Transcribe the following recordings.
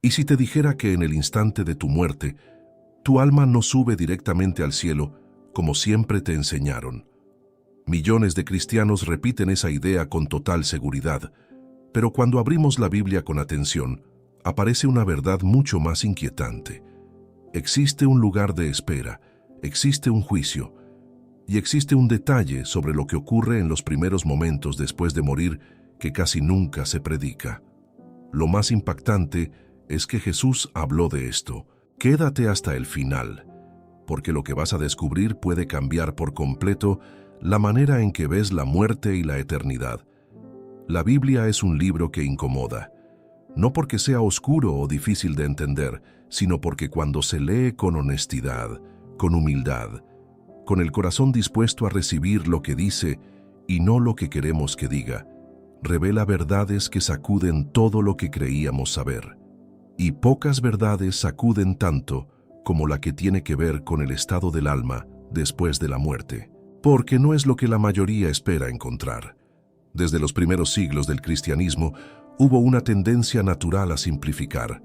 ¿Y si te dijera que en el instante de tu muerte, tu alma no sube directamente al cielo, como siempre te enseñaron? Millones de cristianos repiten esa idea con total seguridad, pero cuando abrimos la Biblia con atención, aparece una verdad mucho más inquietante. Existe un lugar de espera, existe un juicio, y existe un detalle sobre lo que ocurre en los primeros momentos después de morir que casi nunca se predica. Lo más impactante es que Jesús habló de esto. Quédate hasta el final, porque lo que vas a descubrir puede cambiar por completo la manera en que ves la muerte y la eternidad. La Biblia es un libro que incomoda, no porque sea oscuro o difícil de entender, sino porque cuando se lee con honestidad, con humildad, con el corazón dispuesto a recibir lo que dice y no lo que queremos que diga, revela verdades que sacuden todo lo que creíamos saber. Y pocas verdades sacuden tanto como la que tiene que ver con el estado del alma después de la muerte, porque no es lo que la mayoría espera encontrar. Desde los primeros siglos del cristianismo hubo una tendencia natural a simplificar,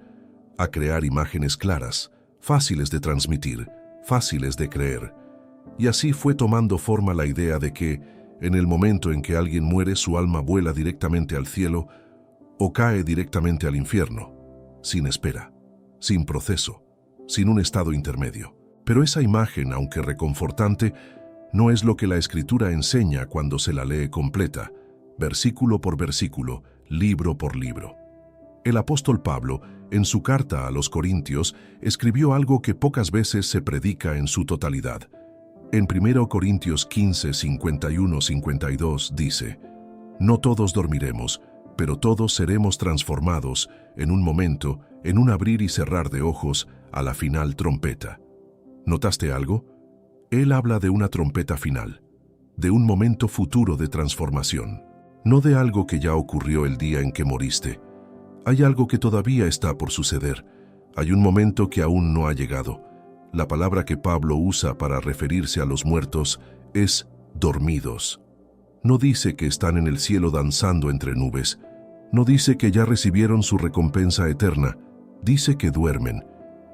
a crear imágenes claras, fáciles de transmitir, fáciles de creer. Y así fue tomando forma la idea de que, en el momento en que alguien muere, su alma vuela directamente al cielo o cae directamente al infierno, sin espera, sin proceso, sin un estado intermedio. Pero esa imagen, aunque reconfortante, no es lo que la Escritura enseña cuando se la lee completa, versículo por versículo, libro por libro. El apóstol Pablo, en su carta a los Corintios, escribió algo que pocas veces se predica en su totalidad. En 1 Corintios 15, 51-52 dice: «No todos dormiremos, pero todos seremos transformados en un momento, en un abrir y cerrar de ojos, a la final trompeta». ¿Notaste algo? Él habla de una trompeta final, de un momento futuro de transformación, no de algo que ya ocurrió el día en que moriste. Hay algo que todavía está por suceder, hay un momento que aún no ha llegado. La palabra que Pablo usa para referirse a los muertos es dormidos. No dice que están en el cielo danzando entre nubes. No dice que ya recibieron su recompensa eterna. Dice que duermen.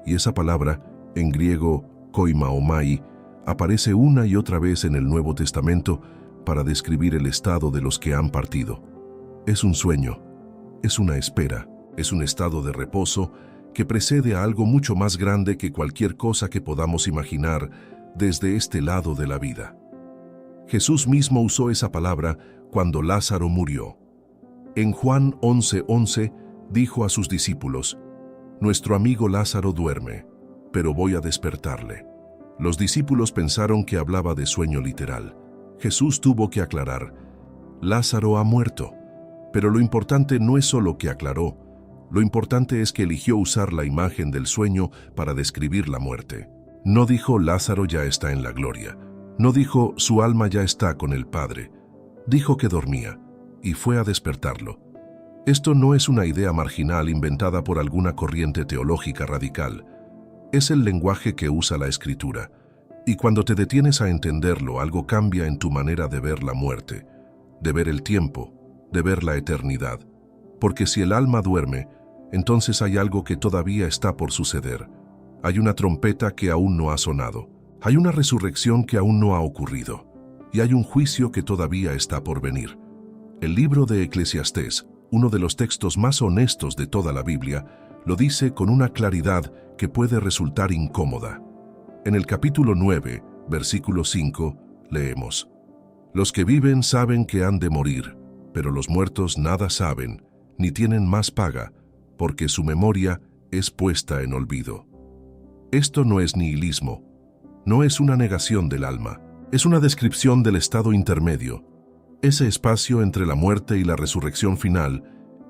Y esa palabra, en griego koimaomai, aparece una y otra vez en el Nuevo Testamento para describir el estado de los que han partido. Es un sueño, es una espera, es un estado de reposo que precede a algo mucho más grande que cualquier cosa que podamos imaginar desde este lado de la vida. Jesús mismo usó esa palabra cuando Lázaro murió. En Juan 11:11 dijo a sus discípulos: «Nuestro amigo Lázaro duerme, pero voy a despertarle». Los discípulos pensaron que hablaba de sueño literal. Jesús tuvo que aclarar: «Lázaro ha muerto». Pero lo importante no es solo que aclaró, lo importante es que eligió usar la imagen del sueño para describir la muerte. No dijo Lázaro ya está en la gloria. No dijo su alma ya está con el Padre. Dijo que dormía y fue a despertarlo. Esto no es una idea marginal inventada por alguna corriente teológica radical. Es el lenguaje que usa la Escritura. Y cuando te detienes a entenderlo, algo cambia en tu manera de ver la muerte, de ver el tiempo, de ver la eternidad. Porque si el alma duerme, entonces hay algo que todavía está por suceder. Hay una trompeta que aún no ha sonado. Hay una resurrección que aún no ha ocurrido. Y hay un juicio que todavía está por venir. El libro de Eclesiastés, uno de los textos más honestos de toda la Biblia, lo dice con una claridad que puede resultar incómoda. En el capítulo 9, versículo 5, leemos: «Los que viven saben que han de morir, pero los muertos nada saben, ni tienen más paga, porque su memoria es puesta en olvido». Esto no es nihilismo, no es una negación del alma, es una descripción del estado intermedio, ese espacio entre la muerte y la resurrección final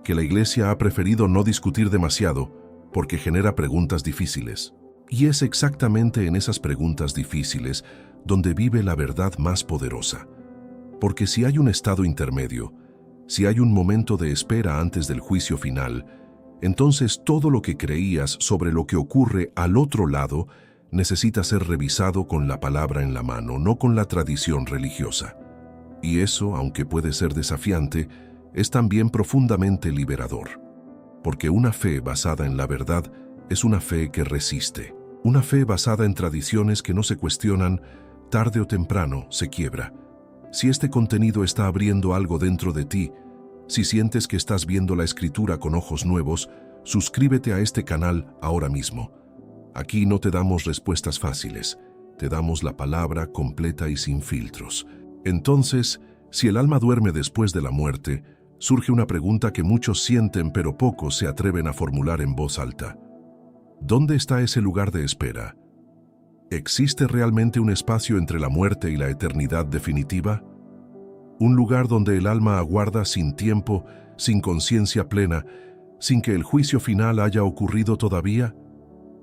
que la Iglesia ha preferido no discutir demasiado porque genera preguntas difíciles. Y es exactamente en esas preguntas difíciles donde vive la verdad más poderosa. Porque si hay un estado intermedio, si hay un momento de espera antes del juicio final, entonces todo lo que creías sobre lo que ocurre al otro lado necesita ser revisado con la palabra en la mano, no con la tradición religiosa. Y eso, aunque puede ser desafiante, es también profundamente liberador. porque una fe basada en la verdad es una fe que resiste. Una fe basada en tradiciones que no se cuestionan, tarde o temprano se quiebra. Si este contenido está abriendo algo dentro de ti, si sientes que estás viendo la Escritura con ojos nuevos, suscríbete a este canal ahora mismo. Aquí no te damos respuestas fáciles, te damos la palabra completa y sin filtros. Entonces, si el alma duerme después de la muerte, surge una pregunta que muchos sienten pero pocos se atreven a formular en voz alta. ¿Dónde está ese lugar de espera? ¿Existe realmente un espacio entre la muerte y la eternidad definitiva? ¿Un lugar donde el alma aguarda sin tiempo, sin conciencia plena, sin que el juicio final haya ocurrido todavía?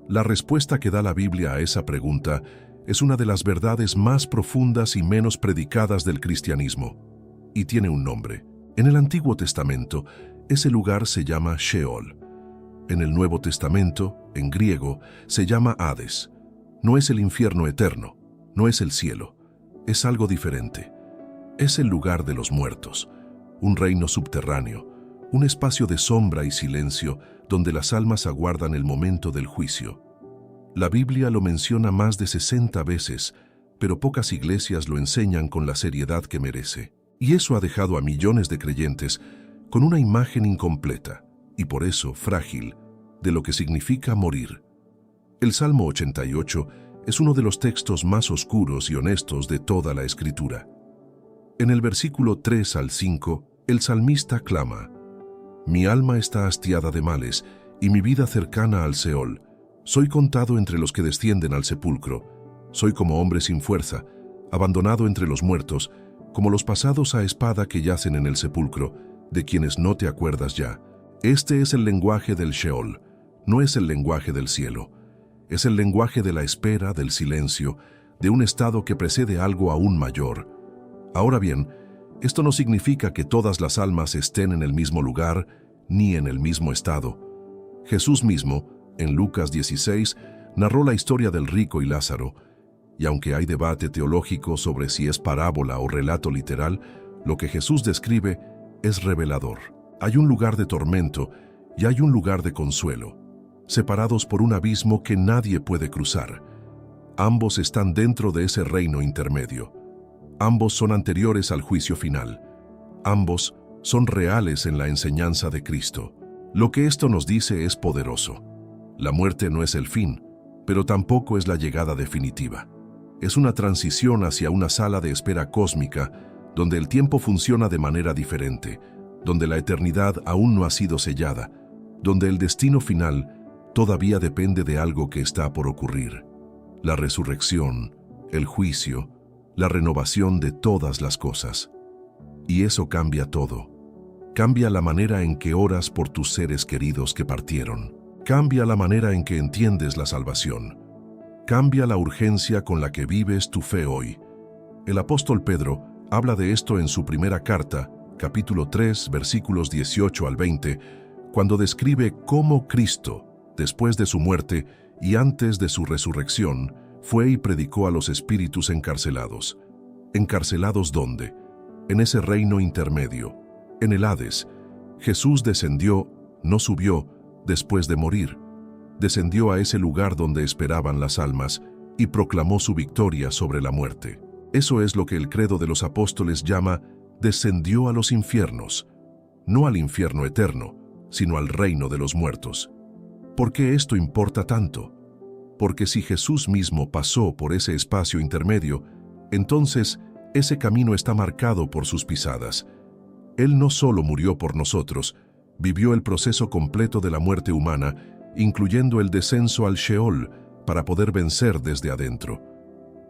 La respuesta que da la Biblia a esa pregunta es una de las verdades más profundas y menos predicadas del cristianismo, y tiene un nombre. En el Antiguo Testamento, ese lugar se llama Sheol. En el Nuevo Testamento, en griego, se llama Hades. No es el infierno eterno, no es el cielo, es algo diferente. Es el lugar de los muertos, un reino subterráneo, un espacio de sombra y silencio donde las almas aguardan el momento del juicio. La Biblia lo menciona más de 60 veces, pero pocas iglesias lo enseñan con la seriedad que merece. Y eso ha dejado a millones de creyentes con una imagen incompleta, y por eso frágil, de lo que significa morir. El Salmo 88 es uno de los textos más oscuros y honestos de toda la Escritura. En el versículo 3 al 5, el salmista clama: «Mi alma está hastiada de males, y mi vida cercana al Seol. Soy contado entre los que descienden al sepulcro. Soy como hombre sin fuerza, abandonado entre los muertos, como los pasados a espada que yacen en el sepulcro, de quienes no te acuerdas ya». Este es el lenguaje del Sheol, no es el lenguaje del cielo. Es el lenguaje de la espera, del silencio, de un estado que precede algo aún mayor. Ahora bien, esto no significa que todas las almas estén en el mismo lugar ni en el mismo estado. Jesús mismo, en Lucas 16, narró la historia del rico y Lázaro, y aunque hay debate teológico sobre si es parábola o relato literal, lo que Jesús describe es revelador. Hay un lugar de tormento y hay un lugar de consuelo, separados por un abismo que nadie puede cruzar. Ambos están dentro de ese reino intermedio. Ambos son anteriores al juicio final. Ambos son reales en la enseñanza de Cristo. Lo que esto nos dice es poderoso. La muerte no es el fin, pero tampoco es la llegada definitiva. Es una transición hacia una sala de espera cósmica donde el tiempo funciona de manera diferente, donde la eternidad aún no ha sido sellada, donde el destino final todavía depende de algo que está por ocurrir. La resurrección, el juicio, la renovación de todas las cosas. Y eso cambia todo. Cambia la manera en que oras por tus seres queridos que partieron. Cambia la manera en que entiendes la salvación. Cambia la urgencia con la que vives tu fe hoy. El apóstol Pedro habla de esto en su primera carta, capítulo 3, versículos 18 al 20, cuando describe cómo Cristo, después de su muerte y antes de su resurrección, fue y predicó a los espíritus encarcelados. ¿Encarcelados dónde? En ese reino intermedio, en el Hades. Jesús descendió, no subió, después de morir. Descendió a ese lugar donde esperaban las almas y proclamó su victoria sobre la muerte. Eso es lo que el credo de los apóstoles llama descendió a los infiernos, no al infierno eterno, sino al reino de los muertos. ¿Por qué esto importa tanto? Porque si Jesús mismo pasó por ese espacio intermedio, entonces ese camino está marcado por sus pisadas. Él no solo murió por nosotros, vivió el proceso completo de la muerte humana, incluyendo el descenso al Sheol, para poder vencer desde adentro.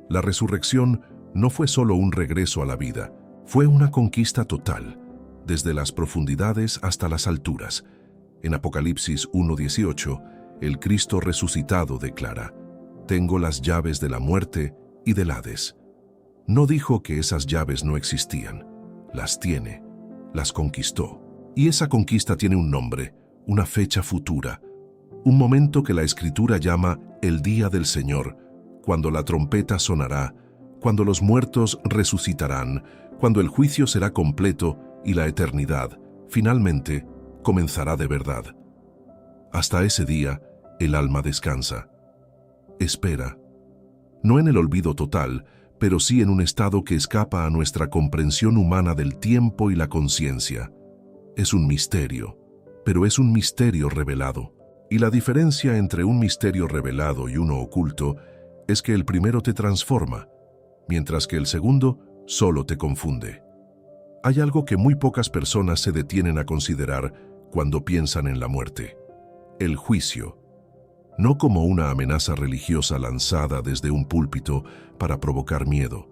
La resurrección no fue solo un regreso a la vida, fue una conquista total, desde las profundidades hasta las alturas. En Apocalipsis 1:18, el Cristo resucitado declara: «Tengo las llaves de la muerte y del Hades». No dijo que esas llaves no existían, las tiene, las conquistó. Y esa conquista tiene un nombre, una fecha futura, un momento que la Escritura llama el Día del Señor, cuando la trompeta sonará, cuando los muertos resucitarán, cuando el juicio será completo y la eternidad, finalmente, comenzará de verdad. Hasta ese día, el alma descansa. Espera. No en el olvido total, pero sí en un estado que escapa a nuestra comprensión humana del tiempo y la conciencia. Es un misterio, pero es un misterio revelado. Y la diferencia entre un misterio revelado y uno oculto es que el primero te transforma, mientras que el segundo solo te confunde. Hay algo que muy pocas personas se detienen a considerar cuando piensan en la muerte: el juicio. No como una amenaza religiosa lanzada desde un púlpito para provocar miedo,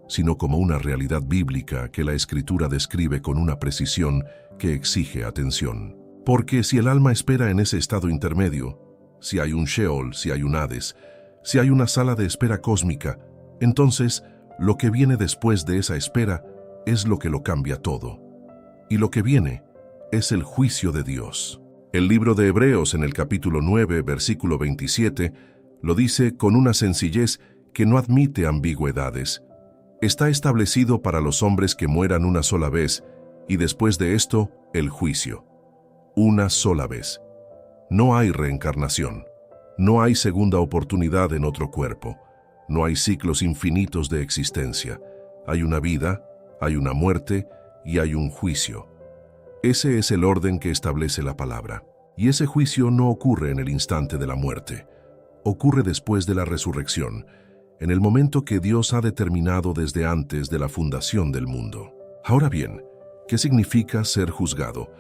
sino como una realidad bíblica que la Escritura describe con una precisión que exige atención. Porque si el alma espera en ese estado intermedio, si hay un Sheol, si hay un Hades, si hay una sala de espera cósmica, entonces lo que viene después de esa espera es lo que lo cambia todo. Y lo que viene es el juicio de Dios. El libro de Hebreos, en el capítulo 9, versículo 27, lo dice con una sencillez que no admite ambigüedades. Está establecido para los hombres que mueran una sola vez, y después de esto, el juicio. Una sola vez. No hay reencarnación. No hay segunda oportunidad en otro cuerpo. No hay ciclos infinitos de existencia. Hay una vida, hay una muerte y hay un juicio. Ese es el orden que establece la palabra. Y ese juicio no ocurre en el instante de la muerte. Ocurre después de la resurrección, en el momento que Dios ha determinado desde antes de la fundación del mundo. Ahora bien, ¿qué significa ser juzgado?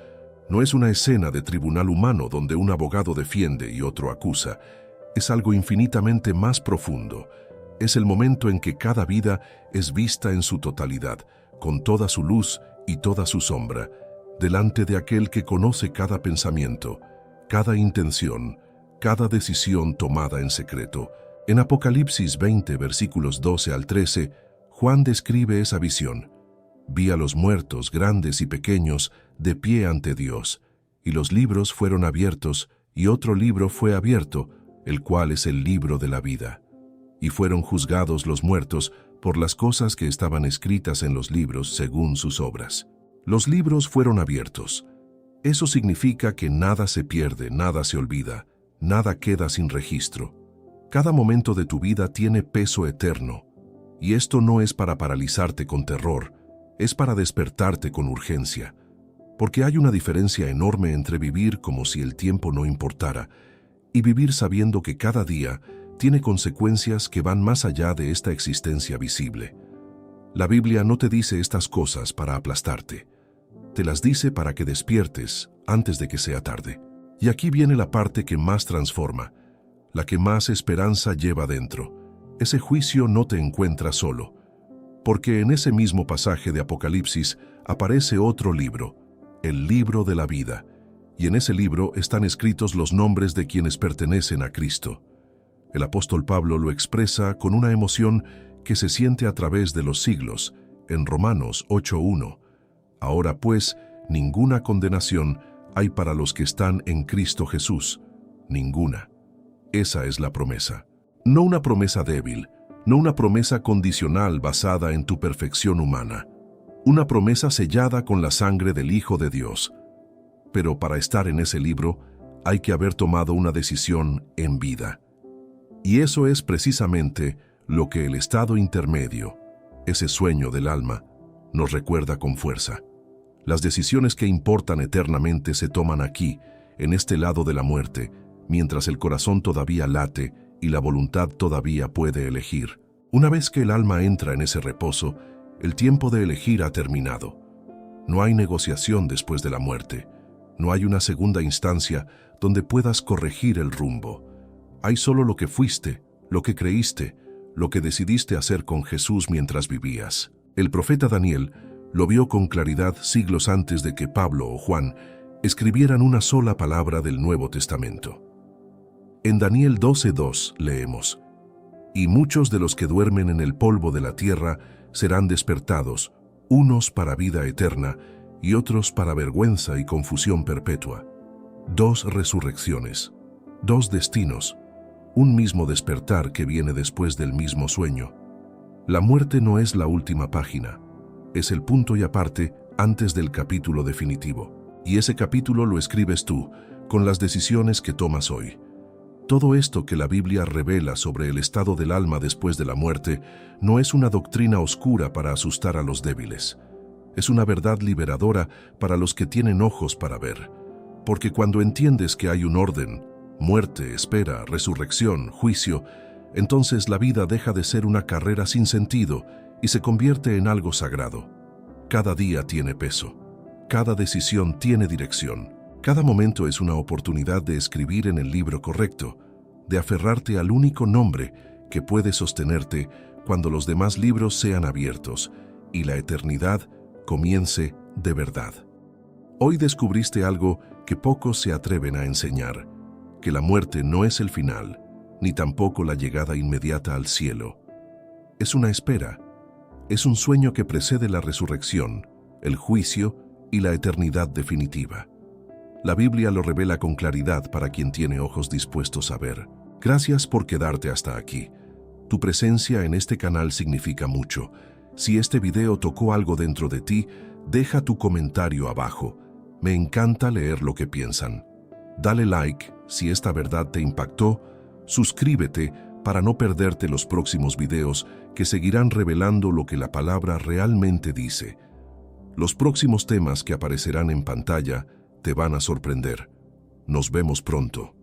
No es una escena de tribunal humano donde un abogado defiende y otro acusa. Es algo infinitamente más profundo. Es el momento en que cada vida es vista en su totalidad, con toda su luz y toda su sombra, delante de aquel que conoce cada pensamiento, cada intención, cada decisión tomada en secreto. En Apocalipsis 20, versículos 12 al 13, Juan describe esa visión. Vi a los muertos, grandes y pequeños, de pie ante Dios, y los libros fueron abiertos, y otro libro fue abierto, el cual es el libro de la vida. Y fueron juzgados los muertos por las cosas que estaban escritas en los libros según sus obras. Los libros fueron abiertos. Eso significa que nada se pierde, nada se olvida, nada queda sin registro. Cada momento de tu vida tiene peso eterno, y esto no es para paralizarte con terror, es para despertarte con urgencia, porque hay una diferencia enorme entre vivir como si el tiempo no importara y vivir sabiendo que cada día tiene consecuencias que van más allá de esta existencia visible. La Biblia no te dice estas cosas para aplastarte. Te las dice para que despiertes antes de que sea tarde. Y aquí viene la parte que más transforma, la que más esperanza lleva dentro. Ese juicio no te encuentra solo, porque en ese mismo pasaje de Apocalipsis aparece otro libro, el libro de la vida, y en ese libro están escritos los nombres de quienes pertenecen a Cristo. El apóstol Pablo lo expresa con una emoción que se siente a través de los siglos, en Romanos 8:1. Ahora pues, ninguna condenación hay para los que están en Cristo Jesús. Ninguna. Esa es la promesa. No una promesa débil, no una promesa condicional basada en tu perfección humana. Una promesa sellada con la sangre del Hijo de Dios. Pero para estar en ese libro, hay que haber tomado una decisión en vida. Y eso es precisamente lo que el estado intermedio, ese sueño del alma, nos recuerda con fuerza. Las decisiones que importan eternamente se toman aquí, en este lado de la muerte, mientras el corazón todavía late y la voluntad todavía puede elegir. Una vez que el alma entra en ese reposo, el tiempo de elegir ha terminado. No hay negociación después de la muerte. No hay una segunda instancia donde puedas corregir el rumbo. Hay solo lo que fuiste, lo que creíste, lo que decidiste hacer con Jesús mientras vivías. El profeta Daniel lo vio con claridad siglos antes de que Pablo o Juan escribieran una sola palabra del Nuevo Testamento. En Daniel 12:2 leemos: «Y muchos de los que duermen en el polvo de la tierra serán despertados, unos para vida eterna y otros para vergüenza y confusión perpetua». Dos resurrecciones, dos destinos, un mismo despertar que viene después del mismo sueño. La muerte no es la última página, es el punto y aparte antes del capítulo definitivo. Y ese capítulo lo escribes tú, con las decisiones que tomas hoy. Todo esto que la Biblia revela sobre el estado del alma después de la muerte no es una doctrina oscura para asustar a los débiles. Es una verdad liberadora para los que tienen ojos para ver. Porque cuando entiendes que hay un orden, muerte, espera, resurrección, juicio, entonces la vida deja de ser una carrera sin sentido y se convierte en algo sagrado. Cada día tiene peso. Cada decisión tiene dirección. Cada momento es una oportunidad de escribir en el libro correcto, de aferrarte al único nombre que puede sostenerte cuando los demás libros sean abiertos y la eternidad comience de verdad. Hoy descubriste algo que pocos se atreven a enseñar, que la muerte no es el final, ni tampoco la llegada inmediata al cielo. Es una espera, es un sueño que precede la resurrección, el juicio y la eternidad definitiva. La Biblia lo revela con claridad para quien tiene ojos dispuestos a ver. Gracias por quedarte hasta aquí. Tu presencia en este canal significa mucho. Si este video tocó algo dentro de ti, deja tu comentario abajo. Me encanta leer lo que piensan. Dale like si esta verdad te impactó. Suscríbete para no perderte los próximos videos que seguirán revelando lo que la palabra realmente dice. Los próximos temas que aparecerán en pantalla te van a sorprender. Nos vemos pronto.